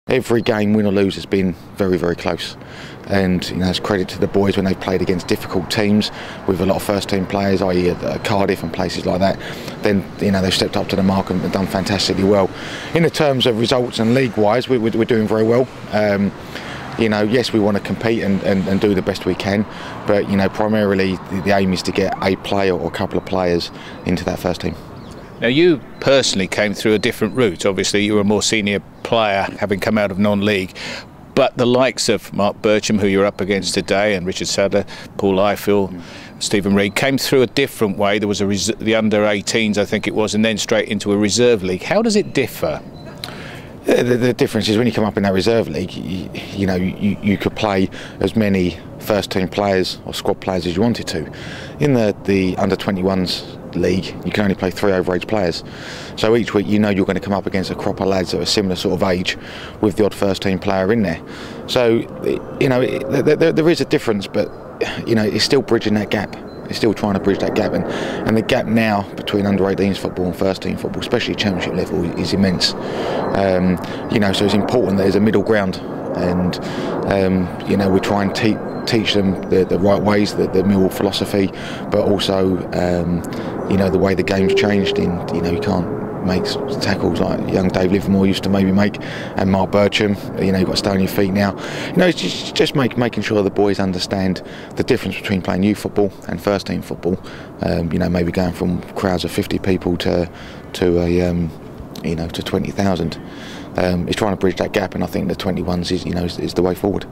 Every game, win or lose, has been very, very close. And it's credit to the boys when they've played against difficult teams with a lot of first-team players, i.e. Cardiff and places like that. Then they've stepped up to the mark and done fantastically well. In the terms of results and league-wise, we're doing very well. Yes, we want to compete and do the best we can, but primarily the aim is to get a player or a couple of players into that first team. Now, you personally came through a different route. Obviously, you were a more senior player, having come out of non-league. But the likes of Mark Bircham, who you're up against today, and Richard Sadler, Paul Ifill, Stephen Reid, came through a different way. There was the under-18s, I think it was, and then straight into a reserve league. How does it differ? The difference is when you come up in that reserve league, you could play as many first-team players or squad players as you wanted to. In the under-21s league, you can only play 3 overage players. So each week you're going to come up against a crop of lads that are similar sort of age with the odd first-team player in there. So, there is a difference, but, it's still bridging that gap. It's still trying to bridge that gap, and the gap now between under-18s football and first-team football, especially championship level, is immense. So it's important that there's a middle ground, and we try and teach them the right ways, the Millwall philosophy, but also the way the game's changed. You can't make tackles like young Dave Livermore used to maybe make, and Mark Bircham. You've got to stay on your feet now. It's just making sure the boys understand the difference between playing youth football and first team football. Maybe going from crowds of 50 people to 20,000. It's trying to bridge that gap, and I think the 21s is the way forward.